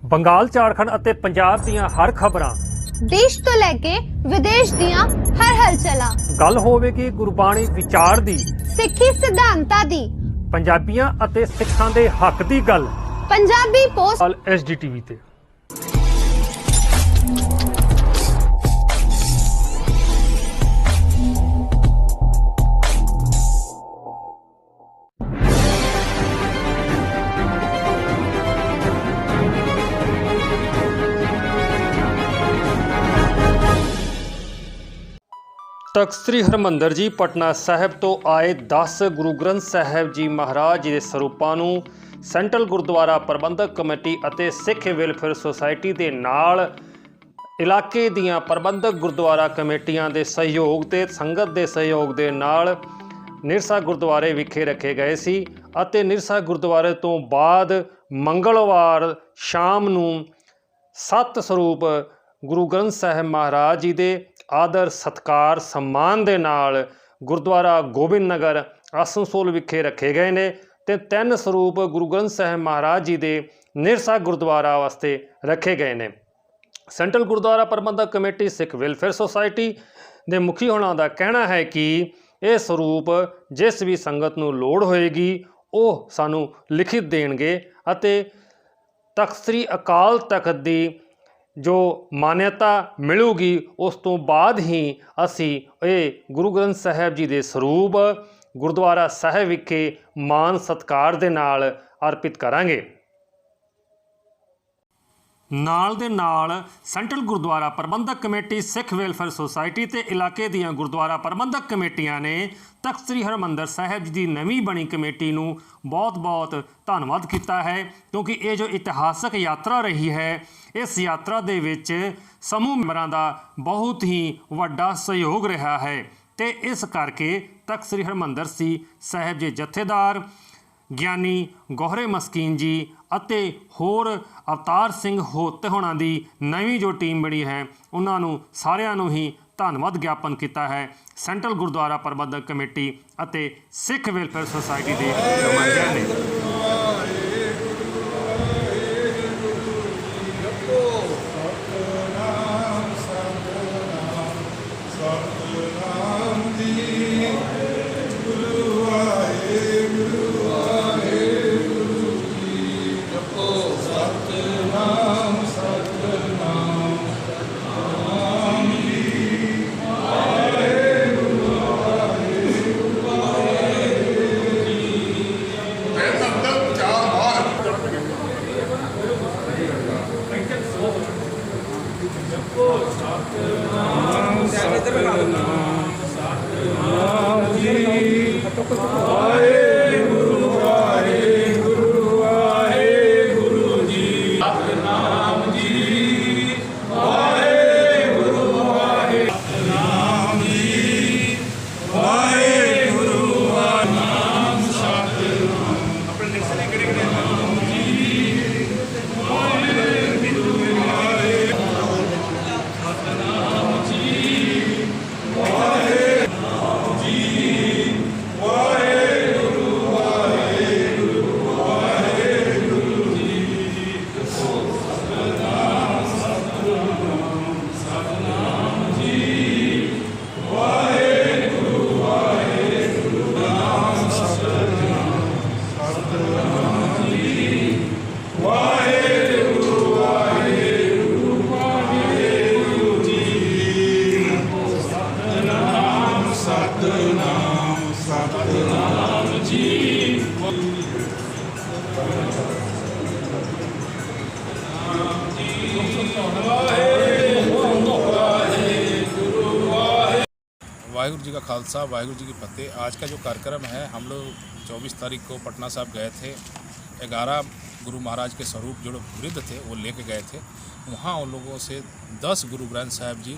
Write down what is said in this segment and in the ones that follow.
ਬੰਗਾਲ ਝਾਰਖੰਡ ਅਤੇ ਪੰਜਾਬ ਦੀਆਂ ਹਰ ਖਬਰਾਂ देश तो लैके विदेश दियां हर हलचलां ਗੱਲ ਹੋਵੇਗੀ ਗੁਰਬਾਣੀ ਵਿਚਾਰ ਦੀ सिक्खी सिद्धांतां दी ਪੰਜਾਬੀਆਂ ਅਤੇ ਸਿੱਖਾਂ ਦੇ ਹੱਕ ਦੀ ਗੱਲ पंजाबी पोस्ट SDTV ਤੇ। तख्त श्री हरमंदर जी पटना साहिब तो आए 10 गुरु ग्रंथ साहिब जी महाराज जी के ਸਰੂਪਾਂ ਨੂੰ ਸੈਂਟਰਲ ਗੁਰਦੁਆਰਾ ਪ੍ਰਬੰਧਕ ਕਮੇਟੀ ਅਤੇ ਸਿੱਖ ਵੈਲਫੇਅਰ ਸੁਸਾਇਟੀ ਦੇ ਨਾਲ ਇਲਾਕੇ ਦੀਆਂ ਪ੍ਰਬੰਧਕ ਗੁਰਦੁਆਰਾ ਕਮੇਟੀਆਂ ਦੇ ਸਹਿਯੋਗ ਤੇ ਸੰਗਤ ਦੇ ਸਹਿਯੋਗ ਦੇ ਨਾਲ ਨਿਰਸਾ ਗੁਰਦੁਆਰੇ ਵਿਖੇ ਰੱਖੇ ਗਏ ਸੀ ਅਤੇ ਨਿਰਸਾ ਗੁਰਦੁਆਰੇ ਤੋਂ ਬਾਅਦ ਮੰਗਲਵਾਰ ਸ਼ਾਮ ਨੂੰ 7 ਸਰੂਪ ਗੁਰੂ ਗ੍ਰੰਥ ਸਾਹਿਬ ਮਹਾਰਾਜ ਜੀ ਦੇ ਆਦਰ ਸਤਕਾਰ सम्मान ਦੇ ਨਾਲ ਗੁਰਦੁਆਰਾ ਗੋਬਿੰਦ ਨਗਰ ਆਸਨਸੋਲ ਵਿਖੇ ਰੱਖੇ ਗਏ ਨੇ ਤੇ 3 ਸਰੂਪ ਗੁਰੂ ਗ੍ਰੰਥ ਸਾਹਿਬ ਮਹਾਰਾਜ ਜੀ ਦੇ ਨਿਰਸਾ ਗੁਰਦੁਆਰਾ ਵਾਸਤੇ ਰੱਖੇ ਗਏ ਨੇ। ਸੈਂਟਰਲ ਗੁਰਦੁਆਰਾ ਪ੍ਰਬੰਧਕ ਕਮੇਟੀ ਸਿੱਖ ਵੈਲਫੇਅਰ ਸੁਸਾਇਟੀ ਦੇ ਮੁਖੀ ਹੋਣਾ ਦਾ ਕਹਿਣਾ ਹੈ ਕਿ ਇਹ ਸਰੂਪ ਜਿਸ ਵੀ ਸੰਗਤ ਨੂੰ ਲੋੜ ਹੋਏਗੀ ਉਹ ਸਾਨੂੰ ਲਿਖਿਤ ਦੇਣਗੇ ਅਤੇ ਤਖਤ ਸ੍ਰੀ ਅਕਾਲ ਤਖਤ ਦੀ जो मान्यता मिलूगी उस तो बाद ही असी ये गुरु ग्रंथ साहिब जी के सरूप गुरुद्वारा साहिब विखे मान सत्कार दे नाल अर्पित करांगे। नाल दे नाल central Gurdwara Prabandhak committee Sikh welfare society ते इलाके दियां गुरुद्वारा प्रबंधक कमेटियां ने तख्त श्री हरमंदर साहिब जी की नवीं बनी कमेटी नूं बहुत बहुत धन्नवाद किया है क्योंकि ये जो इतिहासक यात्रा रही है इस यात्रा दे विच समूह मैंबरां दा बहुत ही वड्डा सहयोग रहा है ते इस करके तख्त श्री हरमंदर साहिब जी जथेदार ਗਿਆਨੀ ਗੋਹਰੇ ਮਸਕੀਨ ਜੀ ਅਤੇ ਹੋਰ ਅਵਤਾਰ ਸਿੰਘ ਹੋਤੇ ਹੋਣਾ ਦੀ ਨਵੀਂ ਜੋ ਟੀਮ ਬਣੀ ਹੈ ਉਹਨਾਂ ਨੂੰ ਸਾਰਿਆਂ ਨੂੰ ਹੀ ਧੰਨਵਾਦ ਗਿਆਪਨ ਕੀਤਾ ਹੈ ਸੈਂਟਰਲ ਗੁਰਦੁਆਰਾ ਪ੍ਰਬੰਧਕ ਕਮੇਟੀ ਅਤੇ ਸਿੱਖ ਵੈਲਫੇਅਰ ਸੁਸਾਇਟੀ ਦੇ ਨੁਮਾਇੰਦਿਆਂ ਨੇ। वाहिगुरु जी का खालसा वाहिगुरु जी की फतेह। आज का जो कार्यक्रम है हम लोग 24 तारीख को पटना साहब गए थे। 11 गुरु महाराज के स्वरूप जो वृद्ध थे वो लेके गए थे। वहाँ उन लोगों से 10 गुरु ग्रंथ साहिब जी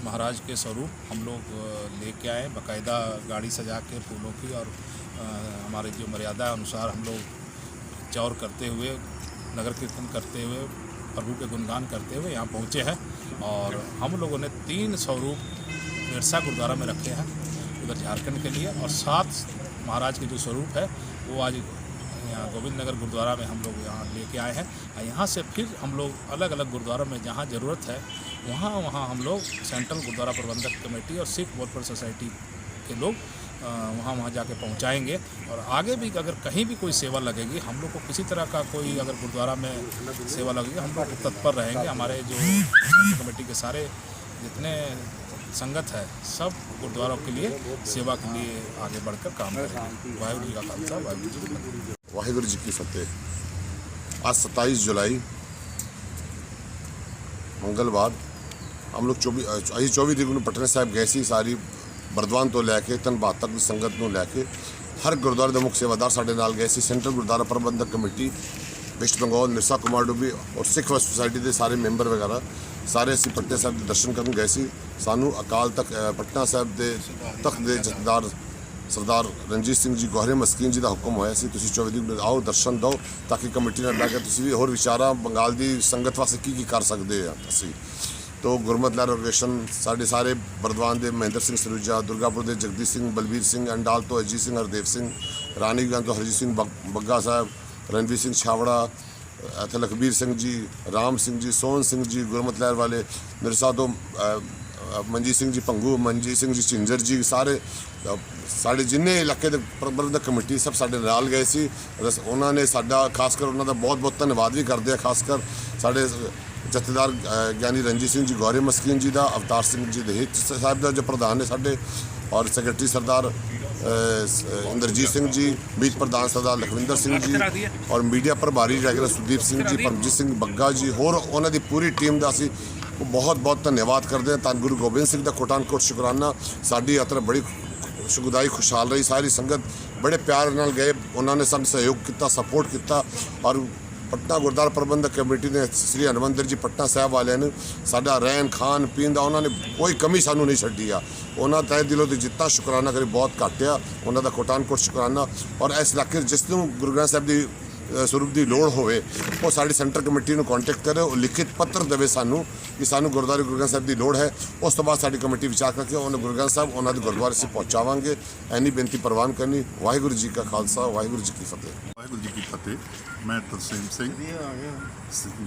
महाराज के स्वरूप हम लोग लेके आए बाकायदा गाड़ी सजा के फूलों की और हमारे जो मर्यादा अनुसार हम लोग चौर करते हुए नगर कीर्तन करते हुए प्रभु के गुणगान करते हुए यहाँ पहुँचे हैं। और हम लोगों ने 3 स्वरूप निरसा गुरुद्वारा में रखे हैं उधर झारखंड के लिए और 7 महाराज के जो स्वरूप है वो आज यहाँ गोविंद नगर गुरुद्वारा में हम लोग यहाँ लेके आए हैं। और यहाँ से फिर हम लोग अलग अलग गुरुद्वारों में जहाँ ज़रूरत है वहाँ हम लोग सेंट्रल गुरुद्वारा प्रबंधक कमेटी और सिख वेलफेयर सोसाइटी के लोग वहाँ जाके पहुँचाएँगे। और आगे भी अगर कहीं भी कोई सेवा लगेगी, हम लोग को किसी तरह का कोई अगर गुरुद्वारा में सेवा लगेगी, हम लोग तत्पर रहेंगे। हमारे जो कमेटी के सारे जितने संगत है सब गुरुद्वारों के लिए सेवा के लिए आगे बढ़कर काम करेंगे। वाहिगुरू जी का खालसा, वाहिगुरू जी की फतेह। वाहिगुरू जी की फतेह। आज 27 जुलाई मंगलवार हम लोग 24 तरीक ਨੂੰ ਪਟਨਾ ਸਾਹਿਬ ਗਏ ਸੀ। ਸਾਰੀ ਬਰਦਵਾਨ ਤੋਂ ਲੈ ਕੇ ਧਨਬਾਦ ਤੱਕ ਦੀ ਸੰਗਤ ਨੂੰ ਲੈ ਕੇ ਹਰ ਗੁਰਦੁਆਰੇ ਦੇ ਮੁੱਖ ਸੇਵਾਦਾਰ ਸਾਡੇ ਨਾਲ ਗਏ ਸੀ। ਸੈਂਟਰਲ ਗੁਰਦੁਆਰਾ ਪ੍ਰਬੰਧਕ ਕਮੇਟੀ ਵੈਸਟ ਬੰਗਾਲ ਨਿਰਸਾ ਕੁਮਾਰ ਡੁੱਬੀ ਔਰ ਸਿੱਖ ਵੈਸਟ ਸੁਸਾਇਟੀ ਦੇ ਸਾਰੇ ਮੈਂਬਰ ਵਗੈਰਾ ਸਾਰੇ ਅਸੀਂ ਪਟਨਾ ਸਾਹਿਬ ਦੇ ਦਰਸ਼ਨ ਕਰਨ ਗਏ ਸੀ। ਸਾਨੂੰ ਅਕਾਲ ਤਖਤ ਪਟਨਾ ਸਾਹਿਬ ਦੇ ਤਖਤ ਦੇ ਜਥੇਦਾਰ ਸਰਦਾਰ ਰਣਜੀਤ ਸਿੰਘ ਜੀ ਗੋਹਰੇ ਮਸਕੀਨ ਜੀ ਦਾ ਹੁਕਮ ਹੋਇਆ ਸੀ, ਤੁਸੀਂ 24 ਤਰੀਕ ਨੂੰ ਆਓ ਦਰਸ਼ਨ ਦਿਓ ਤਾਂ ਕਿ ਕਮੇਟੀ ਨਾਲ ਬਹਿ ਕੇ ਤੁਸੀਂ ਵੀ ਹੋਰ ਵਿਚਾਰਾਂ ਬੰਗਾਲ ਦੀ ਸੰਗਤ ਵਾਸਤੇ ਕੀ ਕਰ ਸਕਦੇ ਆ ਅਸੀਂ। तो गुरमत लहर ऑर्गेनाइजेशन साढ़े सारे बरदवान के महेंद्र सिंह सरूजा, दुर्गापुर के जगदीश सिंह, बलबीर सिंह, अंडाल तो अजीत सिंह, हरदेव सिंह, रानीगंज तो हरजीत सिंह बग्गा साहब, रणवीर सिंह छावड़ा, इतने लखबीर सिंह जी, राम सिंह जी, सोहन सिंह जी, गुरमत लहर वाले निरसा तो मनजीत सिंह जी भंगू, मनजीत सिंह जी झिंजर जी, सारे साढ़े जिन्ने इलाके के प्रबंधक कमेटी सब साढ़े नाल गए सी। उन्होंने साडा खासकर उन्होंने बहुत बहुत धन्यवाद भी करते हैं, खासकर साढ़े जथेदार ज्ञानी रणजीत सिंह जी गौरे मस्कीन जी का, अवतार सिंह जी दहेज साहब का जो प्रधान ने साढ़े, और सैक्रटरी सरदार इंद्रजीत सिंह जी, बीच प्रधान सरदार लखविंदर सिंह जी, और मीडिया प्रभारी रेगुलर सुदीप सिंह जी, परमजीत सिंह बग्गा जी, होर उन्होंने पूरी टीम का असी बहुत बहुत धन्यवाद करते हैं। धन गुरु गोबिंद सिंह का कोटानकोट शुकराना। साड़ी यात्रा बड़ी सुखदाई खुशहाल रही, सारी संगत बड़े प्यार नाल गए, उन्होंने सब सहयोग किया, सपोर्ट किया। और पटना गुरुद्वारा प्रबंधक कमेटी ने श्री हरमंदिर जी पटना साहब वाले ने साडा रहन खान पीन का उन्होंने कोई कमी सानू नहीं छड्डी आ। उन्होंने तय दिलों से जितना शुकराना करी, बहुत घट आ उन्होंने कोटानकोट शुकराना। और इस इलाके जिसनों गुरु ग्रंथ साहब की स्वरूप की लोड़ होवे वो साड़ी सेंटर कमेटी को कॉन्टैक्ट करे, और लिखित पत्र देवे सानू कि सानू गुरुद्वारे गुरु ग्रंथ साहब की लोड़ है। उस तो बाद साड़ी कमेटी विचार करके उन्होंने गुरु ग्रंथ साहब उन्होंने गुरुद्वारे से पहुँचावांगे। इन्नी बेनती प्रवान करनी। वाहिगुरू जी का खालसा, वाहिगुरू जी की फतेह। वाहिगुरू जी की फतेह। मैं Tarsem Singh,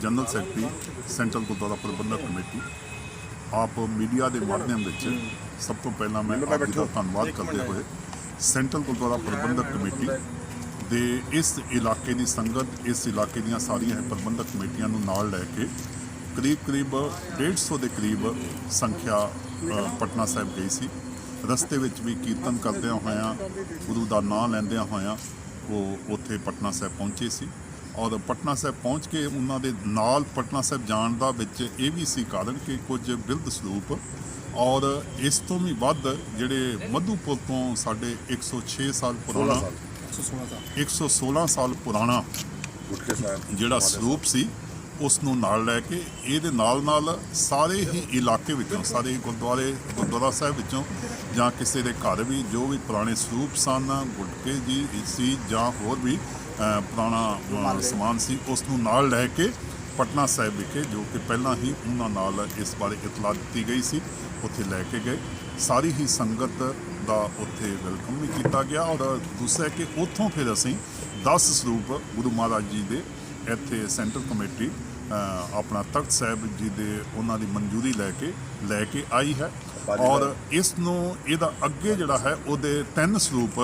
general secretary central Gurdwara Prabandhak committee. आप मीडिया के माध्यम से सब तो पहला मैं आप जी का धन्यवाद करते हुए सेंट्रल गुरुद्वारा प्रबंधक कमेटी दे इस इलाके की संगत, इस इलाके दी सारिया प्रबंधक कमेटियां नूं नाल लैके करीब 150 के करीब संख्या पटना साहब गई सी। रस्ते विच भी कीर्तन करदियां होया, गुरु का नाम लैंदियां होया वो उत्थे पटना साहब पहुँचे सी। और पटना साहब पहुँच के उन्होंने नाल पटना साहब जाण दा विच ये भी सी कारण कि कुछ बिरध स्वरूप और इस तो भी वध जिहड़े मधुपुर तो साढ़े 106 साल पुराना 116 साल पुराना जिहड़ा स्वरूप सी उसनूं नाल लैके इहदे नाल सारे ही इलाके विचों, सारे गुरुद्वारा साहब विचों जां किसी दे घर भी जो भी पुराने स्वरूप सन, गुटके जी सी जां होर भी पुराना समान सी उसनूं नाल लैके पटना साहब विखे जो कि पहला ही उन्हां नाल इस बारे इतला दी गई सी उत्थे लैके गए। सारी ही संगत का उत्थे वेलकम भी किया गया। और दूसरा कि उत्थों फिर असीं 10 स्वरूप गुरु महाराज जी दे इत्थे सेंट्रल कमेटी अपना तख्त साहब जी दे उन्हां दी मंजूरी लैके आई है। और इसनूं इहदा अगे जिहड़ा है उहदे 3 स्वरूप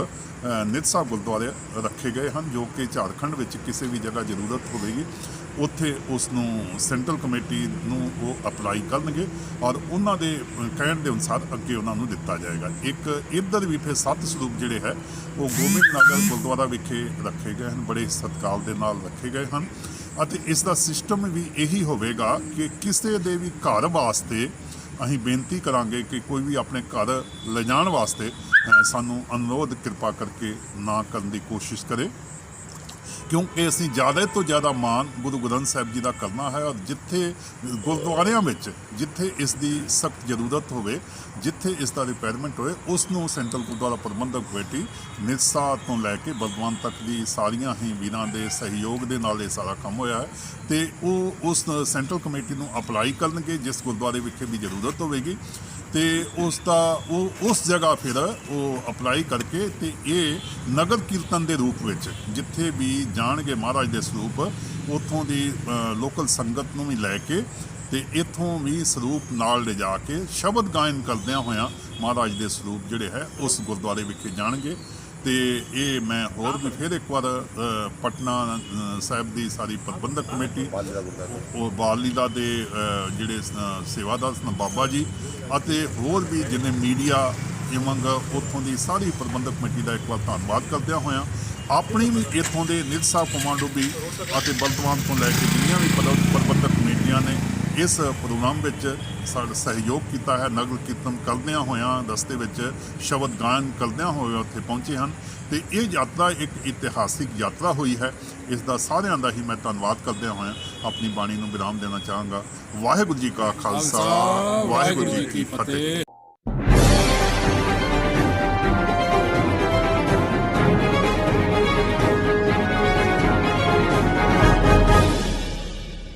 निरसा गुरुद्वारे रखे गए हैं जो कि झारखंड विच किसी भी जगह जरूरत होगी उत्थे उसनूं सेंट्रल कमेटी नूं वो अपलाई करनगे और उन्हां दे कहण दे अनुसार अगे उन्हां नूं दिता जाएगा। एक इधर भी फिर 7 स्वरूप जिहड़े है वो गोबिंद नगर गुरुद्वारा विखे रखे गए हैं, बड़े सत्कार दे नाल रखे गए हैं। अते इसका सिस्टम भी यही होवेगा कि किसी दे भी घर वास्ते अहीं बेनती करांगे कि कोई भी अपने घर ले जाण वास्ते सानू अनुरोध कृपा करके ना करने की कोशिश करे, क्योंकि असी ज़्यादा तो ज़्यादा मान गुरु ग्रंथ साहब जी का करना है। और जिथे गुरुद्वारियां विच जिथे इसकी सख्त जरूरत होवे, जिथे इसका रिपेयरमेंट होए उसनों सेंट्रल गुरुद्वारा प्रबंधक कमेटी निरसा तो लैके बरदवान तक की सारिया ही वीरां दे सहयोग दे नाल ये सारा काम होया है। तो वो उस सेंट्रल कमेटी नूं अपलाई करनगे जिस गुरुद्वारे विखे भी जरूरत होगी। ਤੇ ਉਸ ਦਾ ਉਹ ਉਸ ਜਗ੍ਹਾ ਫਿਰ ਉਹ ਅਪਲਾਈ ਕਰਕੇ ਤੇ ਇਹ ਨਗਰ ਕੀਰਤਨ ਦੇ ਰੂਪ ਵਿੱਚ ਜਿੱਥੇ ਵੀ ਜਾਣਗੇ ਮਹਾਰਾਜ ਦੇ ਸਰੂਪ ਉੱਥੋਂ ਦੀ ਲੋਕਲ ਸੰਗਤ ਨੂੰ ਵੀ ਲੈ ਕੇ ਤੇ ਇੱਥੋਂ ਵੀ ਸਰੂਪ ਨਾਲ ਲਿਜਾ ਕੇ ਸ਼ਬਦ ਗਾਇਨ ਕਰਦਿਆਂ ਹੋਇਆਂ ਮਹਾਰਾਜ ਦੇ ਸਰੂਪ ਜਿਹੜੇ ਹੈ ਉਸ ਗੁਰਦੁਆਰੇ ਵਿਖੇ ਜਾਣਗੇ। ਤੇ ਇਹ ਮੈਂ ਹੋਰ ਵੀ ਫਿਰ ਇੱਕ ਵਾਰ ਪਟਨਾ ਸਾਹਿਬ ਦੀ ਸਾਰੀ ਪ੍ਰਬੰਧਕ ਕਮੇਟੀ ਉਹ ਬਾਲ ਲੀਲਾ ਦੇ ਜਿਹੜੇ ਸੇਵਾਦਾਰ ਸਨ ਬਾਬਾ ਜੀ ਅਤੇ ਹੋਰ ਵੀ ਜਿੰਨੇ ਮੀਡੀਆ ਇਵੰਗ ਉੱਥੋਂ ਦੀ ਸਾਰੀ ਪ੍ਰਬੰਧਕ ਕਮੇਟੀ ਦਾ ਇੱਕ ਵਾਰ ਧੰਨਵਾਦ ਕਰਦਿਆਂ ਹੋਇਆਂ ਆਪਣੀ ਵੀ ਇੱਥੋਂ ਦੇ ਨਿਰਸਾ ਕਮਾਂਡੋ ਵੀ ਅਤੇ ਬਲਤਵਾਨ ਤੋਂ ਲੈ ਕੇ ਜਿੰਨੀਆਂ ਵੀ ਪ੍ਰਬੰਧਕ ਕਮੇਟੀਆਂ ਨੇ ਇਸ ਪ੍ਰੋਗਰਾਮ ਵਿੱਚ ਸਾਡਾ ਸਹਿਯੋਗ ਕੀਤਾ ਹੈ। ਨਗਰ ਕੀਰਤਨ ਕਰਦਿਆਂ ਹੋਇਆਂ ਰਸਤੇ ਵਿੱਚ ਸ਼ਬਦ ਗਾਇਨ ਕਰਦਿਆਂ ਹੋਇਆਂ ਉੱਥੇ ਪਹੁੰਚੇ ਹਨ ਤੇ ਇਹ ਯਾਤਰਾ ਇੱਕ ਇਤਿਹਾਸਿਕ ਯਾਤਰਾ ਹੋਈ ਹੈ। ਇਸ ਦਾ ਸਾਰਿਆਂ ਦਾ ਹੀ ਮੈਂ ਧੰਨਵਾਦ ਕਰਦਿਆਂ ਹੋਇਆਂ ਆਪਣੀ ਬਾਣੀ ਨੂੰ ਵਿਰਾਮ ਦੇਣਾ ਚਾਹਾਂਗਾ। ਵਾਹਿਗੁਰੂ ਜੀ ਕਾ ਖਾਲਸਾ, ਵਾਹਿਗੁਰੂ ਜੀ ਕੀ ਫਤਿਹ।